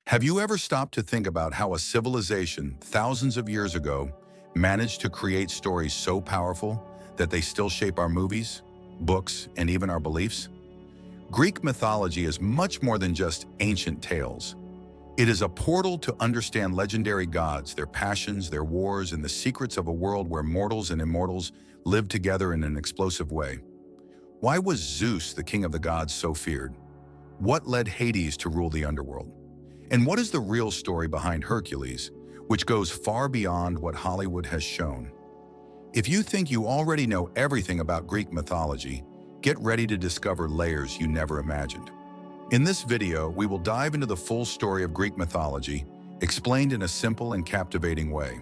Have you ever stopped to think about how a civilization thousands of years ago managed to create stories so powerful that they still shape our movies, books, and even our beliefs? Greek mythology is much more than just ancient tales. It is a portal to understand legendary gods, their passions, their wars, and the secrets of a world where mortals and immortals live together in an explosive way. Why was Zeus, the king of the gods, so feared? What led Hades to rule the underworld? And what is the real story behind Hercules, which goes far beyond what Hollywood has shown? If you think you already know everything about Greek mythology, get ready to discover layers you never imagined. In this video, we will dive into the full story of Greek mythology, explained in a simple and captivating way.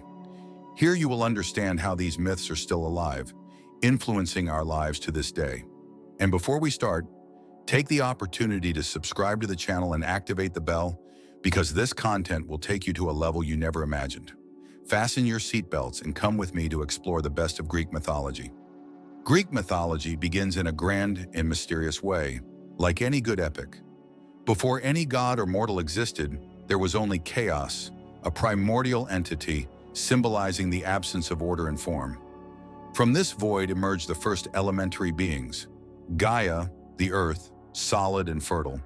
Here you will understand how these myths are still alive, influencing our lives to this day. And before we start, take the opportunity to subscribe to the channel and activate the bell, because this content will take you to a level you never imagined. Fasten your seatbelts and come with me to explore the best of Greek mythology. Greek mythology begins in a grand and mysterious way, like any good epic. Before any god or mortal existed, there was only chaos, a primordial entity symbolizing the absence of order and form. From this void emerged the first elementary beings: Gaia, the earth, solid and fertile;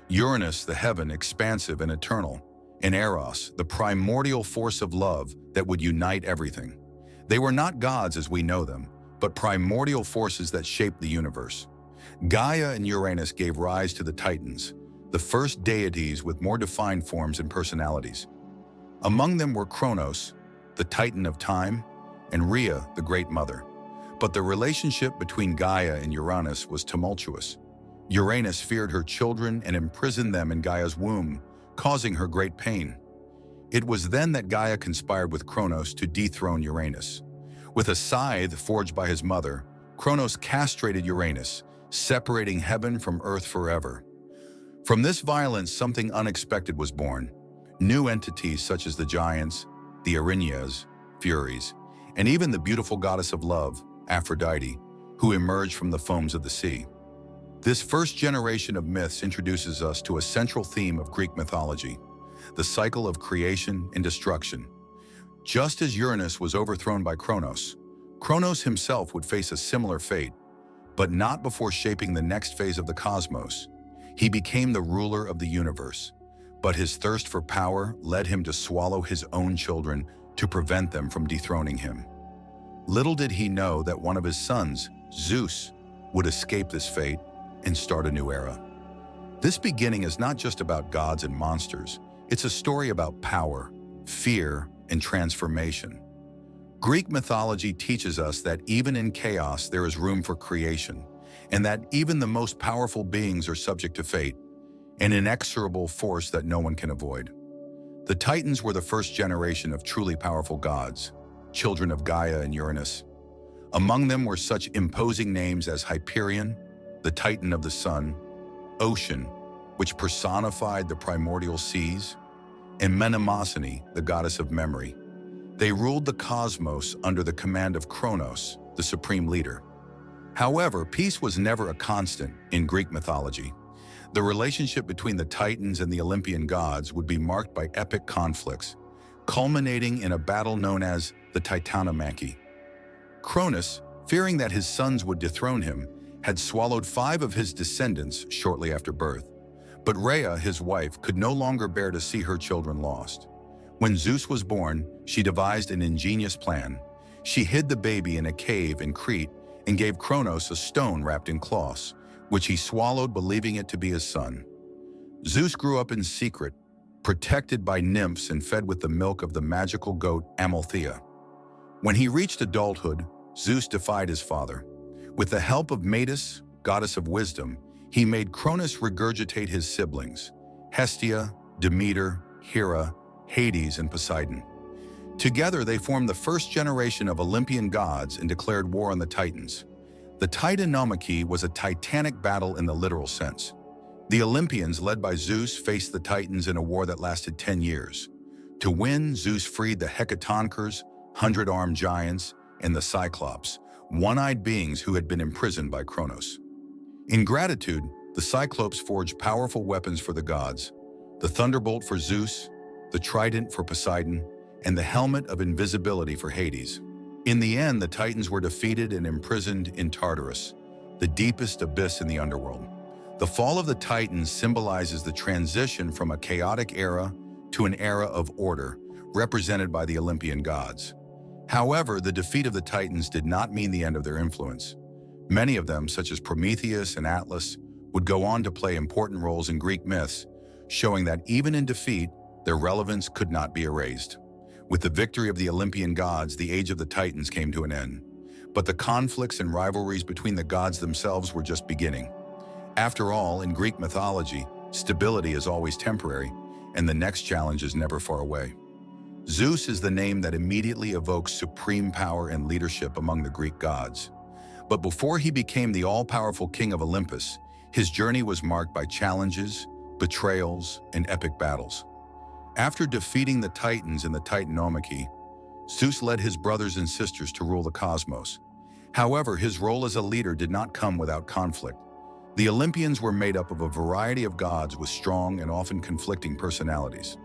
Uranus, the heaven, expansive and eternal; and Eros, the primordial force of love that would unite everything. They were not gods as we know them, but primordial forces that shaped the universe. Gaia and Uranus gave rise to the Titans, the first deities with more defined forms and personalities. Among them were Kronos, the Titan of time, and Rhea, the Great Mother. But the relationship between Gaia and Uranus was tumultuous. Uranus feared her children and imprisoned them in Gaia's womb, causing her great pain. It was then that Gaia conspired with Kronos to dethrone Uranus. With a scythe forged by his mother, Kronos castrated Uranus, separating heaven from earth forever. From this violence, something unexpected was born. New entities such as the giants, the Erinyes, Furies, and even the beautiful goddess of love, Aphrodite, who emerged from the foams of the sea. This first generation of myths introduces us to a central theme of Greek mythology: the cycle of creation and destruction. Just as Uranus was overthrown by Kronos, Kronos himself would face a similar fate, but not before shaping the next phase of the cosmos. He became the ruler of the universe, but his thirst for power led him to swallow his own children to prevent them from dethroning him. Little did he know that one of his sons, Zeus, would escape this fate and start a new era. This beginning is not just about gods and monsters. It's a story about power, fear, and transformation. Greek mythology teaches us that even in chaos there is room for creation, and that even the most powerful beings are subject to fate, an inexorable force that no one can avoid. The Titans were the first generation of truly powerful gods, children of Gaia and Uranus. Among them were such imposing names as Hyperion, the Titan of the sun; Ocean, which personified the primordial seas; and Mnemosyne, the goddess of memory. They ruled the cosmos under the command of Kronos, the supreme leader. However, peace was never a constant in Greek mythology. The relationship between the Titans and the Olympian gods would be marked by epic conflicts, culminating in a battle known as the Titanomachy. Cronus, fearing that his sons would dethrone him, had swallowed 5 of his descendants shortly after birth. But Rhea, his wife, could no longer bear to see her children lost. When Zeus was born, she devised an ingenious plan. She hid the baby in a cave in Crete and gave Kronos a stone wrapped in cloths, which he swallowed, believing it to be his son. Zeus grew up in secret, protected by nymphs and fed with the milk of the magical goat Amalthea. When he reached adulthood, Zeus defied his father. With the help of Metis, goddess of wisdom, he made Cronus regurgitate his siblings: Hestia, Demeter, Hera, Hades, and Poseidon. Together they formed the first generation of Olympian gods and declared war on the Titans. The Titanomachy was a titanic battle in the literal sense. The Olympians, led by Zeus, faced the Titans in a war that lasted 10 years. To win, Zeus freed the Hecatonkers, 100-armed giants, and the Cyclops, one-eyed beings who had been imprisoned by Kronos. In gratitude, the Cyclops forged powerful weapons for the gods, the thunderbolt for Zeus, the trident for Poseidon, and the helmet of invisibility for Hades. In the end, the Titans were defeated and imprisoned in Tartarus, the deepest abyss in the underworld. The fall of the Titans symbolizes the transition from a chaotic era to an era of order, represented by the Olympian gods. However, the defeat of the Titans did not mean the end of their influence. Many of them, such as Prometheus and Atlas, would go on to play important roles in Greek myths, showing that even in defeat, their relevance could not be erased. With the victory of the Olympian gods, the age of the Titans came to an end. But the conflicts and rivalries between the gods themselves were just beginning. After all, in Greek mythology, stability is always temporary, and the next challenge is never far away. Zeus is the name that immediately evokes supreme power and leadership among the Greek gods. But before he became the all-powerful king of Olympus, his journey was marked by challenges, betrayals, and epic battles. After defeating the Titans in the Titanomachy, Zeus led his brothers and sisters to rule the cosmos. However, his role as a leader did not come without conflict. The Olympians were made up of a variety of gods with strong and often conflicting personalities.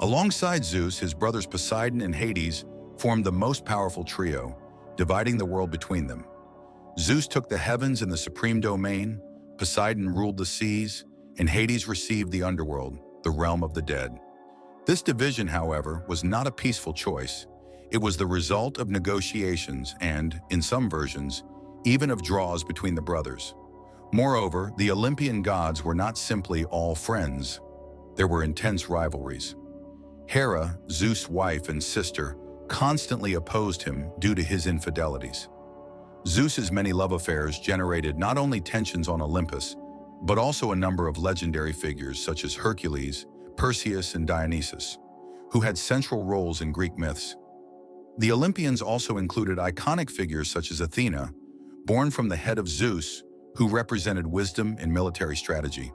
Alongside Zeus, his brothers Poseidon and Hades formed the most powerful trio, dividing the world between them. Zeus took the heavens and the supreme domain, Poseidon ruled the seas, and Hades received the underworld, the realm of the dead. This division, however, was not a peaceful choice. It was the result of negotiations and, in some versions, even of draws between the brothers. Moreover, the Olympian gods were not simply all friends. There were intense rivalries. Hera, Zeus' wife and sister, constantly opposed him due to his infidelities. Zeus's many love affairs generated not only tensions on Olympus, but also a number of legendary figures such as Hercules, Perseus, and Dionysus, who had central roles in Greek myths. The Olympians also included iconic figures such as Athena, born from the head of Zeus, who represented wisdom and military strategy,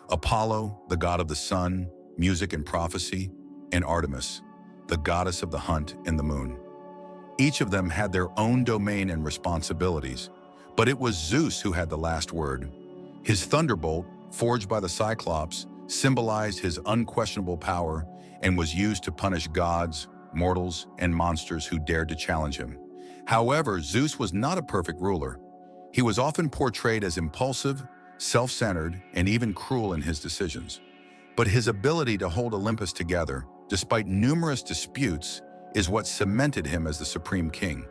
Apollo, the god of the sun, music and prophecy, and Artemis, the goddess of the hunt and the moon. Each of them had their own domain and responsibilities, but it was Zeus who had the last word. His thunderbolt, forged by the Cyclops, symbolized his unquestionable power and was used to punish gods, mortals, and monsters who dared to challenge him. However, Zeus was not a perfect ruler. He was often portrayed as impulsive, self-centered, and even cruel in his decisions. But his ability to hold Olympus together, despite numerous disputes, is what cemented him as the supreme king.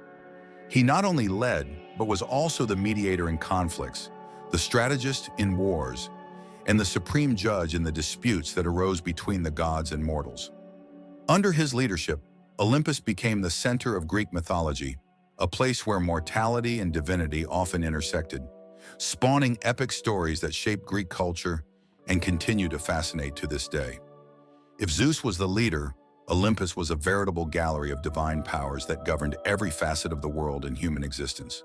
He not only led, but was also the mediator in conflicts, the strategist in wars, and the supreme judge in the disputes that arose between the gods and mortals. Under his leadership, Olympus became the center of Greek mythology, a place where mortality and divinity often intersected, spawning epic stories that shaped Greek culture and continue to fascinate to this day. If Zeus was the leader, Olympus was a veritable gallery of divine powers that governed every facet of the world and human existence.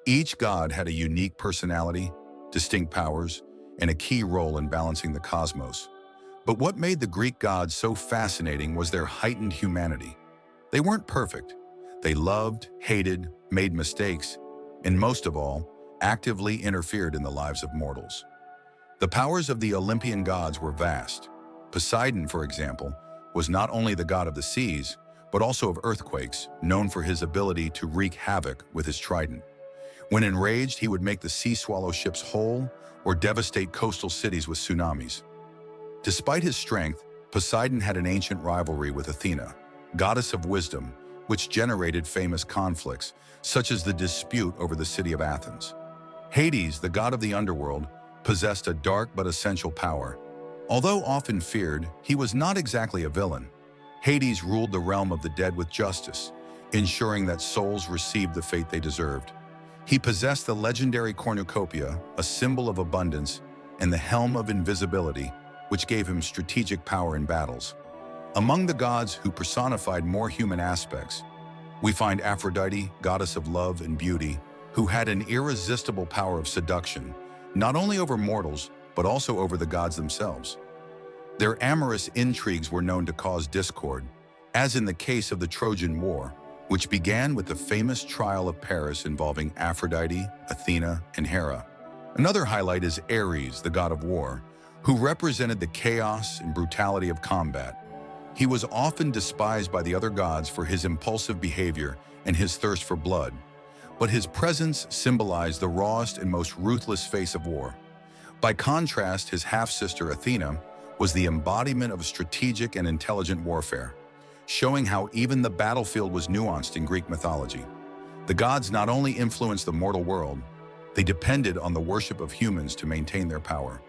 Each god had a unique personality, distinct powers, and a key role in balancing the cosmos. But what made the Greek gods so fascinating was their heightened humanity. They weren't perfect. They loved, hated, made mistakes, and most of all, actively interfered in the lives of mortals. The powers of the Olympian gods were vast. Poseidon, for example, was not only the god of the seas, but also of earthquakes, known for his ability to wreak havoc with his trident. When enraged, he would make the sea swallow ships whole or devastate coastal cities with tsunamis. Despite his strength, Poseidon had an ancient rivalry with Athena, goddess of wisdom, which generated famous conflicts, such as the dispute over the city of Athens. Hades, the god of the underworld, possessed a dark but essential power. Although often feared, he was not exactly a villain. Hades ruled the realm of the dead with justice, ensuring that souls received the fate they deserved. He possessed the legendary cornucopia, a symbol of abundance, and the helm of invisibility, which gave him strategic power in battles. Among the gods who personified more human aspects, we find Aphrodite, goddess of love and beauty, who had an irresistible power of seduction, not only over mortals, but also over the gods themselves. Their amorous intrigues were known to cause discord, as in the case of the Trojan War, which began with the famous trial of Paris involving Aphrodite, Athena, and Hera. Another highlight is Ares, the god of war, who represented the chaos and brutality of combat. He was often despised by the other gods for his impulsive behavior and his thirst for blood, but his presence symbolized the rawest and most ruthless face of war. By contrast, his half-sister Athena was the embodiment of strategic and intelligent warfare, showing how even the battlefield was nuanced in Greek mythology. The gods not only influenced the mortal world, they depended on the worship of humans to maintain their power.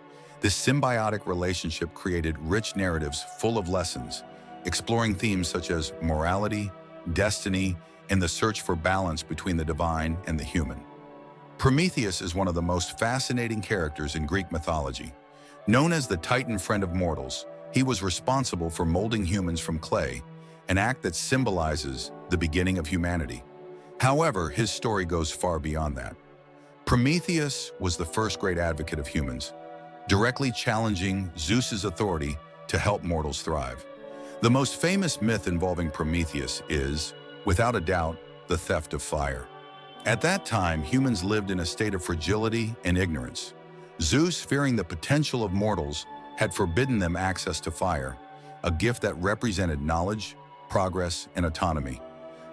This symbiotic relationship created rich narratives full of lessons, exploring themes such as morality, destiny, and the search for balance between the divine and the human. Prometheus is one of the most fascinating characters in Greek mythology. Known as the Titan friend of mortals, he was responsible for molding humans from clay, an act that symbolizes the beginning of humanity. However, his story goes far beyond that. Prometheus was the first great advocate of humans, directly challenging Zeus's authority to help mortals thrive. The most famous myth involving Prometheus is, without a doubt, the theft of fire. At that time, humans lived in a state of fragility and ignorance. Zeus, fearing the potential of mortals, had forbidden them access to fire, a gift that represented knowledge, progress, and autonomy.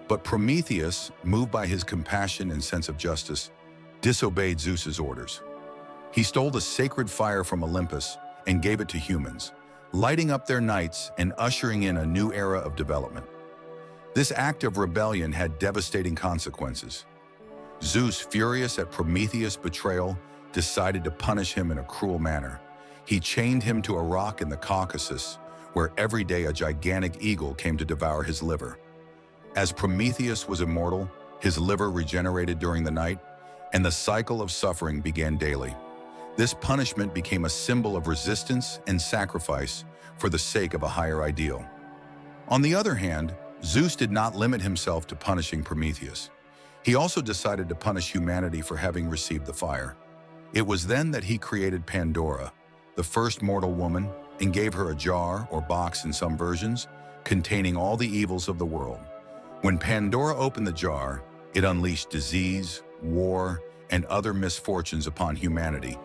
But Prometheus, moved by his compassion and sense of justice, disobeyed Zeus's orders. He stole the sacred fire from Olympus and gave it to humans, lighting up their nights and ushering in a new era of development. This act of rebellion had devastating consequences. Zeus, furious at Prometheus' betrayal, decided to punish him in a cruel manner. He chained him to a rock in the Caucasus, where every day a gigantic eagle came to devour his liver. As Prometheus was immortal, his liver regenerated during the night, and the cycle of suffering began daily. This punishment became a symbol of resistance and sacrifice for the sake of a higher ideal. On the other hand, Zeus did not limit himself to punishing Prometheus. He also decided to punish humanity for having received the fire. It was then that he created Pandora, the first mortal woman, and gave her a jar or box in some versions, containing all the evils of the world. When Pandora opened the jar, it unleashed disease, war, and other misfortunes upon humanity,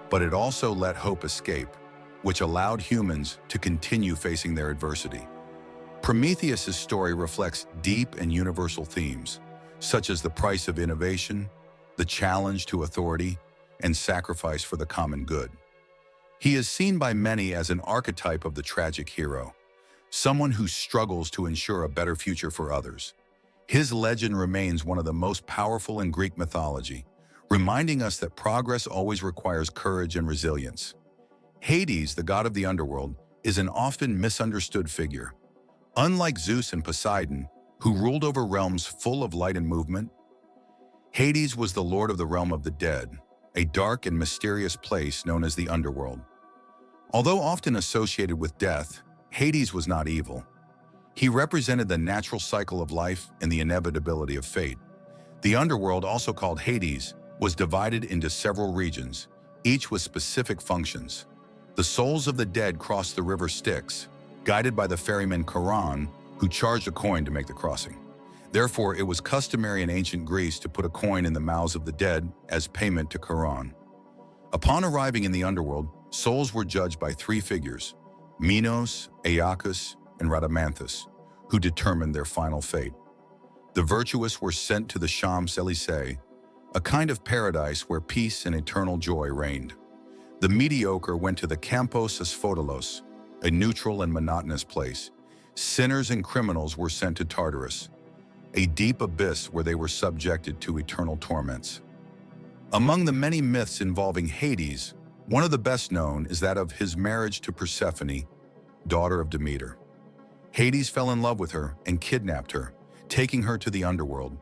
but it also let hope escape, which allowed humans to continue facing their adversity. Prometheus' story reflects deep and universal themes, such as the price of innovation, the challenge to authority, and sacrifice for the common good. He is seen by many as an archetype of the tragic hero, someone who struggles to ensure a better future for others. His legend remains one of the most powerful in Greek mythology, reminding us that progress always requires courage and resilience. Hades, the god of the underworld, is an often misunderstood figure. Unlike Zeus and Poseidon, who ruled over realms full of light and movement, Hades was the lord of the realm of the dead, a dark and mysterious place known as the underworld. Although often associated with death, Hades was not evil. He represented the natural cycle of life and the inevitability of fate. The underworld, also called Hades, was divided into several regions, each with specific functions. The souls of the dead crossed the river Styx, guided by the ferryman Charon, who charged a coin to make the crossing. Therefore, it was customary in ancient Greece to put a coin in the mouths of the dead as payment to Charon. Upon arriving in the underworld, souls were judged by three figures, Minos, Aeacus, and Rhadamanthus, who determined their final fate. The virtuous were sent to the Champs-Élysées, a kind of paradise where peace and eternal joy reigned. The mediocre went to the Campos Asphodelos, a neutral and monotonous place. Sinners and criminals were sent to Tartarus, a deep abyss where they were subjected to eternal torments. Among the many myths involving Hades, one of the best known is that of his marriage to Persephone, daughter of Demeter. Hades fell in love with her and kidnapped her, taking her to the underworld.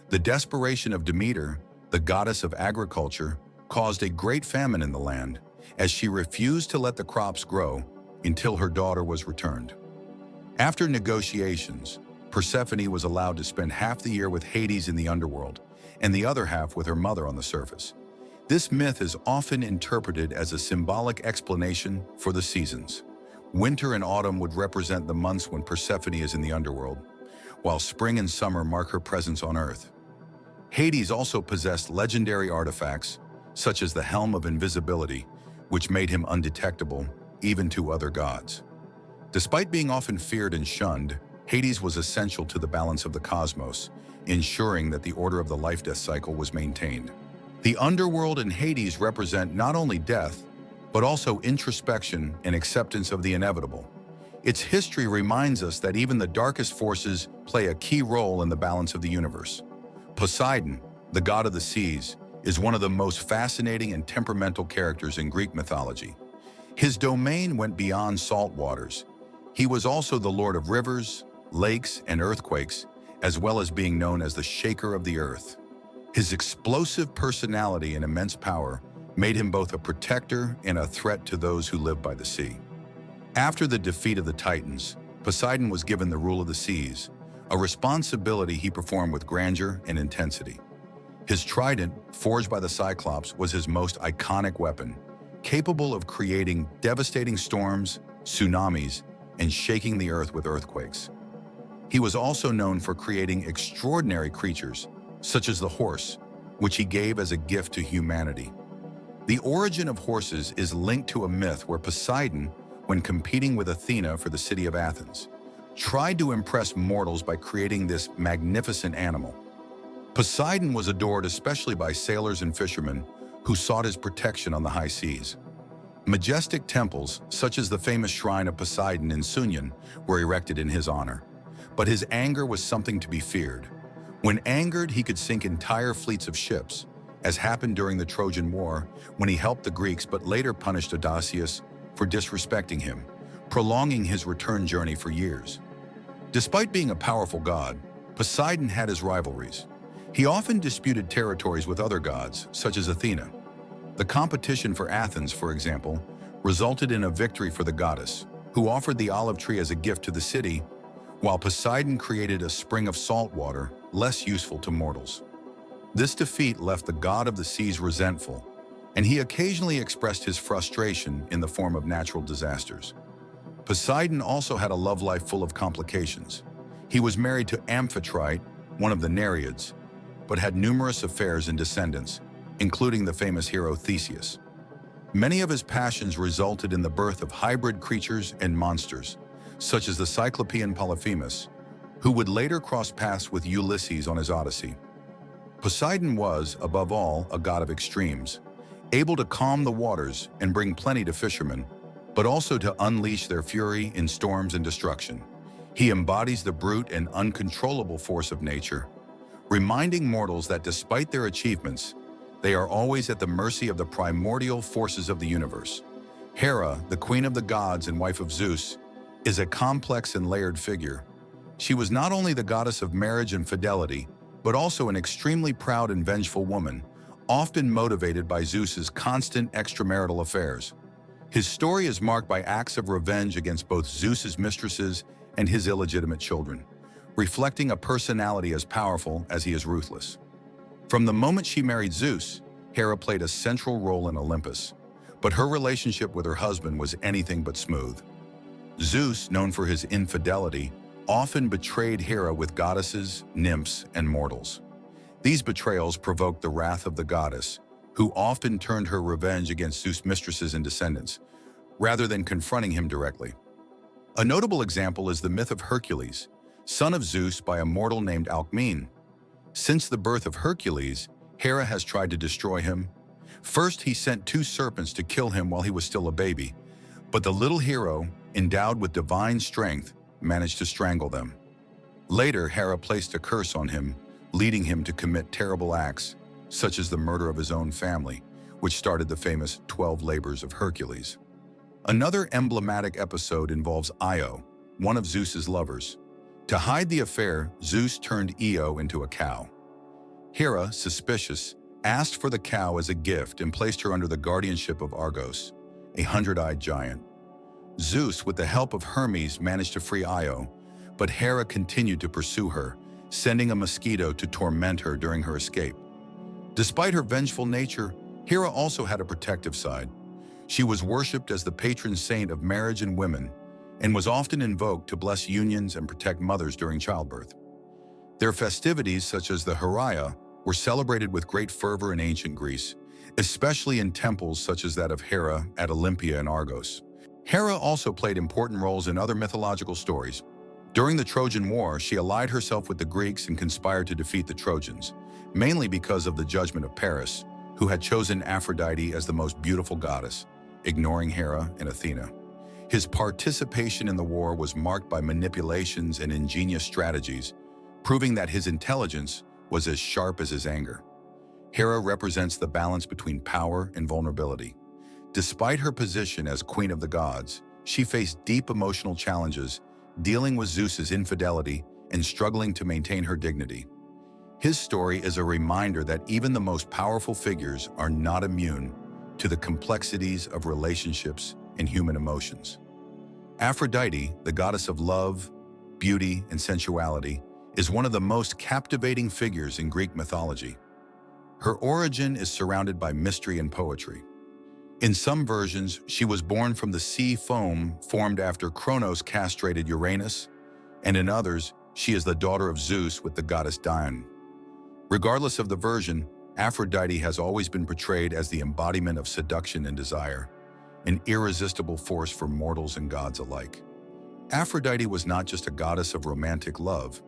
The desperation of Demeter, the goddess of agriculture, caused a great famine in the land, as she refused to let the crops grow until her daughter was returned. After negotiations, Persephone was allowed to spend half the year with Hades in the underworld, and the other half with her mother on the surface. This myth is often interpreted as a symbolic explanation for the seasons. Winter and autumn would represent the months when Persephone is in the underworld, while spring and summer mark her presence on Earth. Hades also possessed legendary artifacts, such as the Helm of Invisibility, which made him undetectable even to other gods. Despite being often feared and shunned, Hades was essential to the balance of the cosmos, ensuring that the order of the life-death cycle was maintained. The underworld and Hades represent not only death, but also introspection and acceptance of the inevitable. Its history reminds us that even the darkest forces play a key role in the balance of the universe. Poseidon, the god of the seas, is one of the most fascinating and temperamental characters in Greek mythology. His domain went beyond salt waters. He was also the lord of rivers, lakes, and earthquakes, as well as being known as the shaker of the earth. His explosive personality and immense power made him both a protector and a threat to those who live by the sea. After the defeat of the Titans, Poseidon was given the rule of the seas, a responsibility he performed with grandeur and intensity. His trident, forged by the Cyclops, was his most iconic weapon, capable of creating devastating storms, tsunamis, and shaking the earth with earthquakes. He was also known for creating extraordinary creatures, such as the horse, which he gave as a gift to humanity. The origin of horses is linked to a myth where Poseidon, when competing with Athena for the city of Athens, tried to impress mortals by creating this magnificent animal. Poseidon was adored especially by sailors and fishermen who sought his protection on the high seas. Majestic temples, such as the famous shrine of Poseidon in Sunion, were erected in his honor. But his anger was something to be feared. When angered, he could sink entire fleets of ships, as happened during the Trojan War when he helped the Greeks but later punished Odysseus for disrespecting him, prolonging his return journey for years. Despite being a powerful god, Poseidon had his rivalries. He often disputed territories with other gods, such as Athena. The competition for Athens, for example, resulted in a victory for the goddess, who offered the olive tree as a gift to the city, while Poseidon created a spring of salt water, less useful to mortals. This defeat left the god of the seas resentful, and he occasionally expressed his frustration in the form of natural disasters. Poseidon also had a love life full of complications. He was married to Amphitrite, one of the Nereids, but had numerous affairs and descendants, including the famous hero Theseus. Many of his passions resulted in the birth of hybrid creatures and monsters, such as the Cyclopean Polyphemus, who would later cross paths with Ulysses on his Odyssey. Poseidon was, above all, a god of extremes, able to calm the waters and bring plenty to fishermen, but also to unleash their fury in storms and destruction. He embodies the brute and uncontrollable force of nature, reminding mortals that despite their achievements, they are always at the mercy of the primordial forces of the universe. Hera, the queen of the gods and wife of Zeus, is a complex and layered figure. She was not only the goddess of marriage and fidelity, but also an extremely proud and vengeful woman, often motivated by Zeus's constant extramarital affairs. His story is marked by acts of revenge against both Zeus's mistresses and his illegitimate children, reflecting a personality as powerful as he is ruthless. From the moment she married Zeus, Hera played a central role in Olympus, but her relationship with her husband was anything but smooth. Zeus, known for his infidelity, often betrayed Hera with goddesses, nymphs, and mortals. These betrayals provoked the wrath of the goddess, who often turned her revenge against Zeus' mistresses and descendants, rather than confronting him directly. A notable example is the myth of Hercules, son of Zeus by a mortal named Alcmene. Since the birth of Hercules, Hera has tried to destroy him. First, he sent 2 serpents to kill him while he was still a baby, but the little hero, endowed with divine strength, managed to strangle them. Later, Hera placed a curse on him, leading him to commit terrible acts, such as the murder of his own family, which started the famous 12 labors of Hercules. Another emblematic episode involves Io, one of Zeus's lovers. To hide the affair, Zeus turned Io into a cow. Hera, suspicious, asked for the cow as a gift and placed her under the guardianship of Argos, a 100-eyed giant. Zeus, with the help of Hermes, managed to free Io, but Hera continued to pursue her, sending a mosquito to torment her during her escape. Despite her vengeful nature, Hera also had a protective side. She was worshipped as the patron saint of marriage and women, and was often invoked to bless unions and protect mothers during childbirth. Their festivities, such as the Heraia, were celebrated with great fervor in ancient Greece, especially in temples such as that of Hera at Olympia and Argos. Hera also played important roles in other mythological stories. During the Trojan War, she allied herself with the Greeks and conspired to defeat the Trojans, mainly because of the judgment of Paris, who had chosen Aphrodite as the most beautiful goddess, ignoring Hera and Athena. His participation in the war was marked by manipulations and ingenious strategies, proving that his intelligence was as sharp as his anger. Hera represents the balance between power and vulnerability. Despite her position as Queen of the Gods, she faced deep emotional challenges, dealing with Zeus's infidelity and struggling to maintain her dignity. His story is a reminder that even the most powerful figures are not immune to the complexities of relationships and human emotions. Aphrodite, the goddess of love, beauty, and sensuality, is one of the most captivating figures in Greek mythology. Her origin is surrounded by mystery and poetry. In some versions, she was born from the sea foam formed after Kronos castrated Uranus, and in others, she is the daughter of Zeus with the goddess Dione. Regardless of the version, Aphrodite has always been portrayed as the embodiment of seduction and desire, an irresistible force for mortals and gods alike. Aphrodite was not just a goddess of romantic love,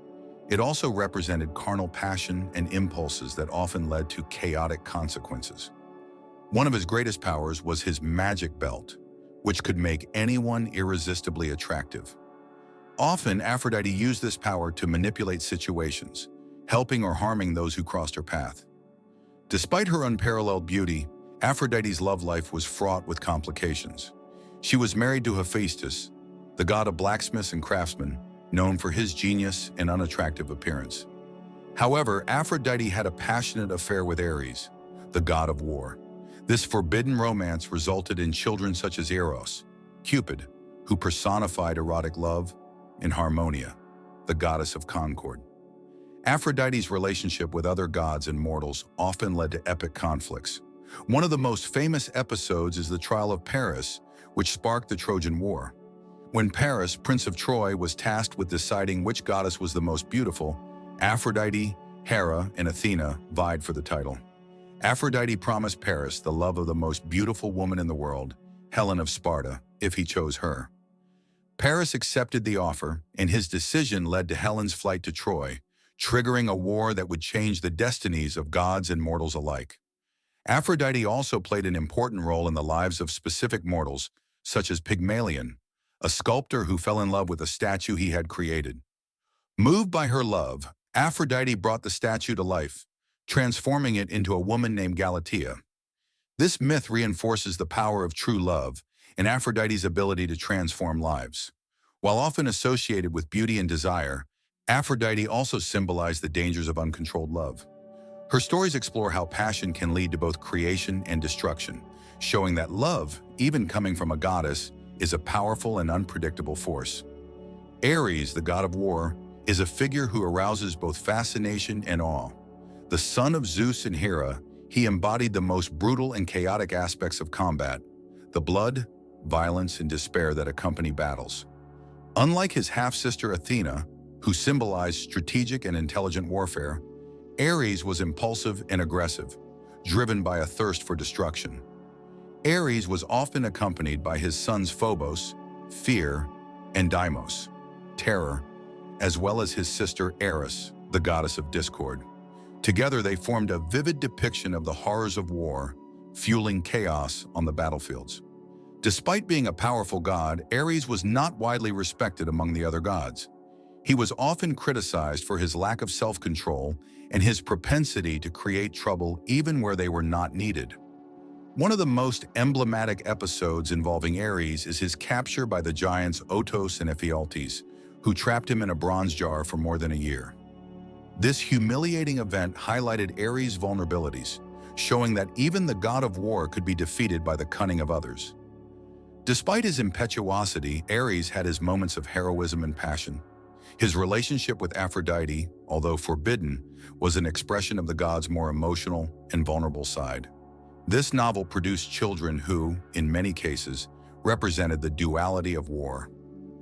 it also represented carnal passion and impulses that often led to chaotic consequences. One of his greatest powers was his magic belt, which could make anyone irresistibly attractive. Often, Aphrodite used this power to manipulate situations, helping or harming those who crossed her path. Despite her unparalleled beauty, Aphrodite's love life was fraught with complications. She was married to Hephaestus, the god of blacksmiths and craftsmen, known for his genius and unattractive appearance. However, Aphrodite had a passionate affair with Ares, the god of war. This forbidden romance resulted in children such as Eros, Cupid, who personified erotic love, and Harmonia, the goddess of concord. Aphrodite's relationship with other gods and mortals often led to epic conflicts. One of the most famous episodes is the trial of Paris, which sparked the Trojan War. When Paris, Prince of Troy, was tasked with deciding which goddess was the most beautiful, Aphrodite, Hera, and Athena vied for the title. Aphrodite promised Paris the love of the most beautiful woman in the world, Helen of Sparta, if he chose her. Paris accepted the offer, and his decision led to Helen's flight to Troy, triggering a war that would change the destinies of gods and mortals alike. Aphrodite also played an important role in the lives of specific mortals, such as Pygmalion, a sculptor who fell in love with a statue he had created. Moved by her love, Aphrodite brought the statue to life, transforming it into a woman named Galatea. This myth reinforces the power of true love and Aphrodite's ability to transform lives. While often associated with beauty and desire, Aphrodite also symbolized the dangers of uncontrolled love. Her stories explore how passion can lead to both creation and destruction, showing that love, even coming from a goddess, is a powerful and unpredictable force. Ares, the god of war, is a figure who arouses both fascination and awe. The son of Zeus and Hera, he embodied the most brutal and chaotic aspects of combat, the blood, violence, and despair that accompany battles. Unlike his half-sister Athena, who symbolized strategic and intelligent warfare, Ares was impulsive and aggressive, driven by a thirst for destruction. Ares was often accompanied by his sons Phobos, fear, and Deimos, terror, as well as his sister Eris, the goddess of discord. Together they formed a vivid depiction of the horrors of war, fueling chaos on the battlefields. Despite being a powerful god, Ares was not widely respected among the other gods. He was often criticized for his lack of self-control and his propensity to create trouble even where they were not needed. One of the most emblematic episodes involving Ares is his capture by the giants Otos and Ephialtes, who trapped him in a bronze jar for more than a year. This humiliating event highlighted Ares' vulnerabilities, showing that even the god of war could be defeated by the cunning of others. Despite his impetuosity, Ares had his moments of heroism and passion. His relationship with Aphrodite, although forbidden, was an expression of the god's more emotional and vulnerable side. This novel produced children who, in many cases, represented the duality of war.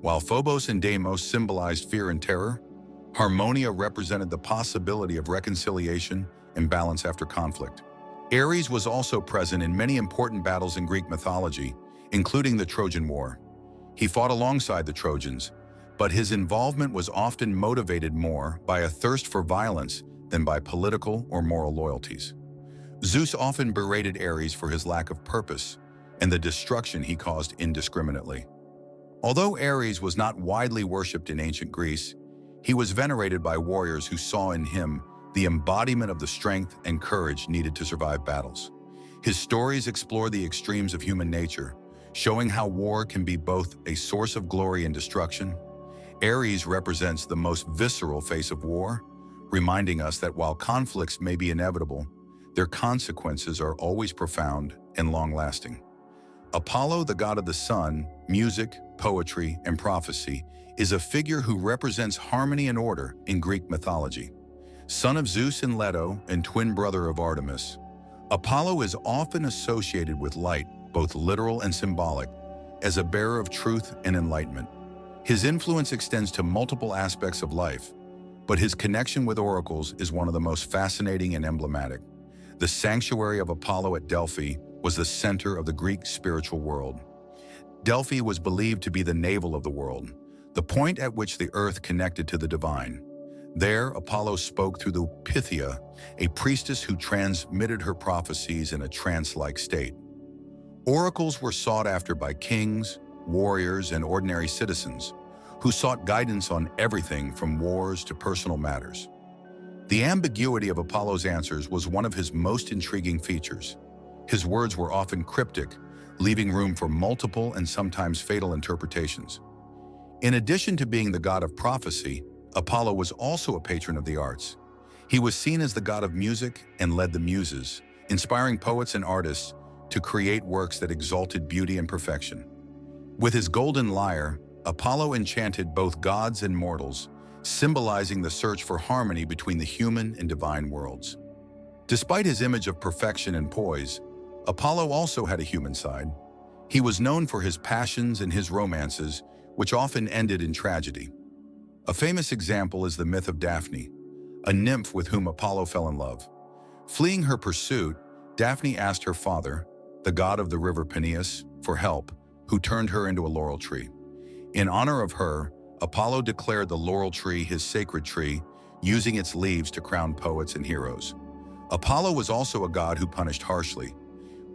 While Phobos and Deimos symbolized fear and terror, Harmonia represented the possibility of reconciliation and balance after conflict. Ares was also present in many important battles in Greek mythology, including the Trojan War. He fought alongside the Trojans, but his involvement was often motivated more by a thirst for violence than by political or moral loyalties. Zeus often berated Ares for his lack of purpose and the destruction he caused indiscriminately. Although Ares was not widely worshipped in ancient Greece, he was venerated by warriors who saw in him the embodiment of the strength and courage needed to survive battles. His stories explore the extremes of human nature, showing how war can be both a source of glory and destruction. Ares represents the most visceral face of war, reminding us that while conflicts may be inevitable, their consequences are always profound and long-lasting. Apollo, the god of the sun, music, poetry, and prophecy, is a figure who represents harmony and order in Greek mythology. Son of Zeus and Leto and twin brother of Artemis, Apollo is often associated with light, both literal and symbolic, as a bearer of truth and enlightenment. His influence extends to multiple aspects of life, but his connection with oracles is one of the most fascinating and emblematic. The sanctuary of Apollo at Delphi was the center of the Greek spiritual world. Delphi was believed to be the navel of the world, the point at which the earth connected to the divine. There, Apollo spoke through the Pythia, a priestess who transmitted her prophecies in a trance-like state. Oracles were sought after by kings, warriors, and ordinary citizens, who sought guidance on everything from wars to personal matters. The ambiguity of Apollo's answers was one of his most intriguing features. His words were often cryptic, leaving room for multiple and sometimes fatal interpretations. In addition to being the god of prophecy, Apollo was also a patron of the arts. He was seen as the god of music and led the muses, inspiring poets and artists to create works that exalted beauty and perfection. With his golden lyre, Apollo enchanted both gods and mortals, symbolizing the search for harmony between the human and divine worlds. Despite his image of perfection and poise, Apollo also had a human side. He was known for his passions and his romances, which often ended in tragedy. A famous example is the myth of Daphne, a nymph with whom Apollo fell in love. Fleeing her pursuit, Daphne asked her father, the god of the river Peneus, for help, who turned her into a laurel tree. In honor of her, Apollo declared the laurel tree his sacred tree, using its leaves to crown poets and heroes. Apollo was also a god who punished harshly.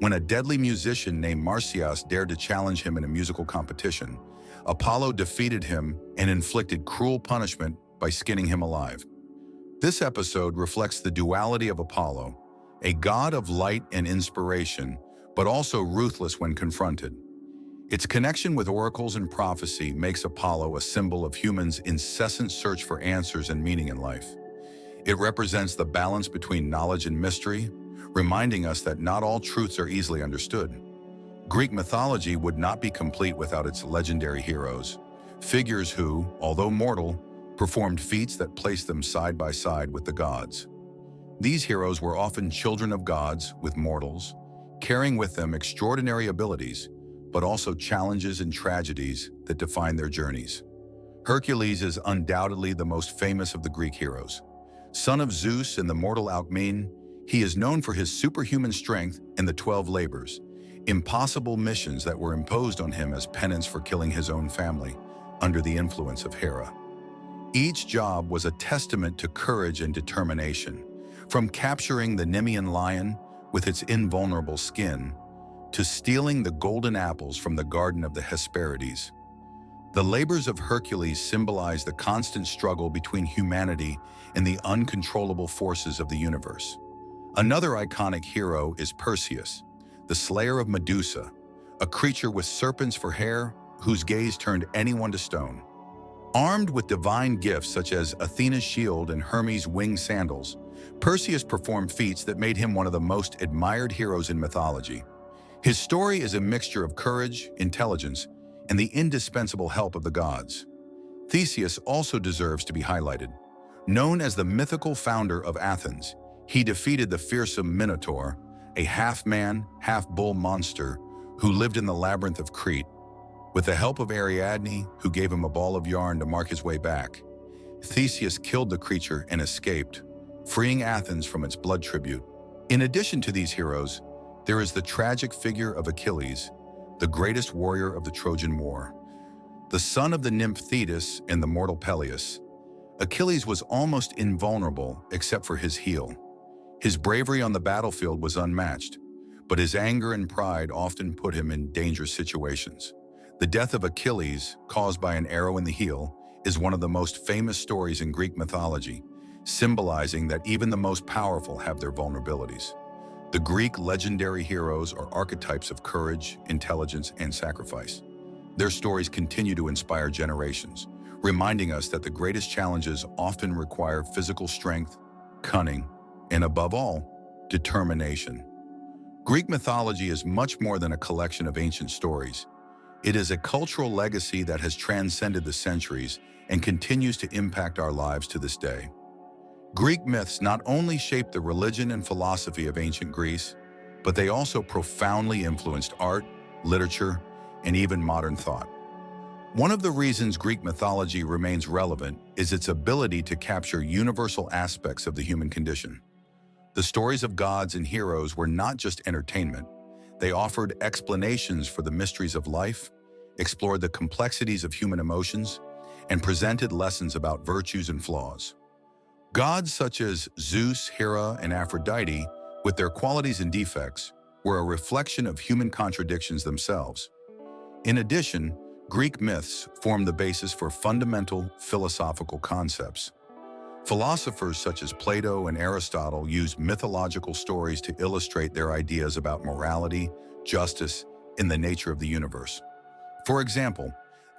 When a deadly musician named Marsyas dared to challenge him in a musical competition, Apollo defeated him and inflicted cruel punishment by skinning him alive. This episode reflects the duality of Apollo, a god of light and inspiration, but also ruthless when confronted. Its connection with oracles and prophecy makes Apollo a symbol of humans' incessant search for answers and meaning in life. It represents the balance between knowledge and mystery, reminding us that not all truths are easily understood. Greek mythology would not be complete without its legendary heroes, figures who, although mortal, performed feats that placed them side by side with the gods. These heroes were often children of gods with mortals, carrying with them extraordinary abilities, but also challenges and tragedies that define their journeys. Hercules is undoubtedly the most famous of the Greek heroes. Son of Zeus and the mortal Alcmene, he is known for his superhuman strength and the 12 labors, impossible missions that were imposed on him as penance for killing his own family under the influence of Hera. Each job was a testament to courage and determination, from capturing the Nemean lion with its invulnerable skin to stealing the golden apples from the garden of the Hesperides. The labors of Hercules symbolize the constant struggle between humanity and the uncontrollable forces of the universe. Another iconic hero is Perseus, the slayer of Medusa, a creature with serpents for hair whose gaze turned anyone to stone. Armed with divine gifts such as Athena's shield and Hermes' winged sandals, Perseus performed feats that made him one of the most admired heroes in mythology. His story is a mixture of courage, intelligence, and the indispensable help of the gods. Theseus also deserves to be highlighted. Known as the mythical founder of Athens, he defeated the fearsome Minotaur, a half-man, half-bull monster who lived in the labyrinth of Crete. With the help of Ariadne, who gave him a ball of yarn to mark his way back, Theseus killed the creature and escaped, freeing Athens from its blood tribute. In addition to these heroes, there is the tragic figure of Achilles, the greatest warrior of the Trojan War. The son of the nymph Thetis and the mortal Peleus, Achilles was almost invulnerable except for his heel. His bravery on the battlefield was unmatched, but his anger and pride often put him in dangerous situations. The death of Achilles, caused by an arrow in the heel, is one of the most famous stories in Greek mythology, symbolizing that even the most powerful have their vulnerabilities. The Greek legendary heroes are archetypes of courage, intelligence, and sacrifice. Their stories continue to inspire generations, reminding us that the greatest challenges often require physical strength, cunning, and above all, determination. Greek mythology is much more than a collection of ancient stories. It is a cultural legacy that has transcended the centuries and continues to impact our lives to this day. Greek myths not only shaped the religion and philosophy of ancient Greece, but they also profoundly influenced art, literature, and even modern thought. One of the reasons Greek mythology remains relevant is its ability to capture universal aspects of the human condition. The stories of gods and heroes were not just entertainment. They offered explanations for the mysteries of life, explored the complexities of human emotions, and presented lessons about virtues and flaws. Gods such as Zeus, Hera, and Aphrodite, with their qualities and defects, were a reflection of human contradictions themselves. In addition, Greek myths form the basis for fundamental philosophical concepts. Philosophers such as Plato and Aristotle used mythological stories to illustrate their ideas about morality, justice, and the nature of the universe. For example,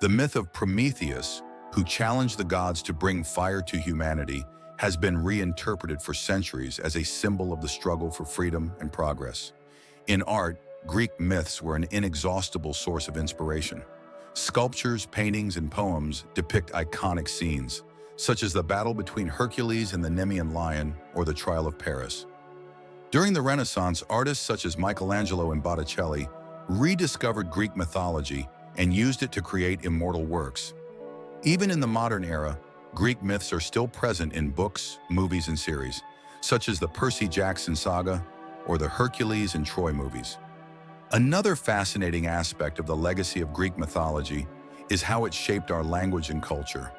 the myth of Prometheus, who challenged the gods to bring fire to humanity, has been reinterpreted for centuries as a symbol of the struggle for freedom and progress. In art, Greek myths were an inexhaustible source of inspiration. Sculptures, paintings, and poems depict iconic scenes, such as the battle between Hercules and the Nemean lion or the trial of Paris. During the Renaissance, artists such as Michelangelo and Botticelli rediscovered Greek mythology and used it to create immortal works. Even in the modern era, Greek myths are still present in books, movies, and series, such as the Percy Jackson saga or the Hercules and Troy movies. Another fascinating aspect of the legacy of Greek mythology is how it shaped our language and culture.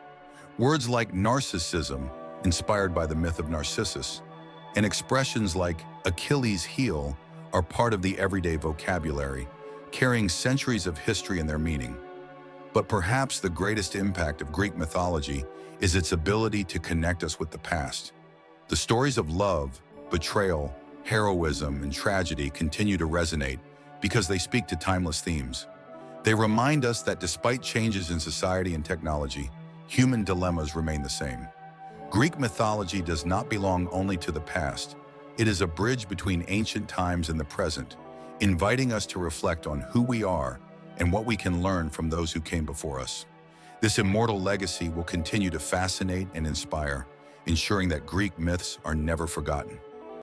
Words like narcissism, inspired by the myth of Narcissus, and expressions like Achilles' heel are part of the everyday vocabulary, carrying centuries of history in their meaning. But perhaps the greatest impact of Greek mythology is its ability to connect us with the past. The stories of love, betrayal, heroism, and tragedy continue to resonate because they speak to timeless themes. They remind us that despite changes in society and technology, human dilemmas remain the same. Greek mythology does not belong only to the past. It is a bridge between ancient times and the present, inviting us to reflect on who we are and what we can learn from those who came before us. This immortal legacy will continue to fascinate and inspire, ensuring that Greek myths are never forgotten.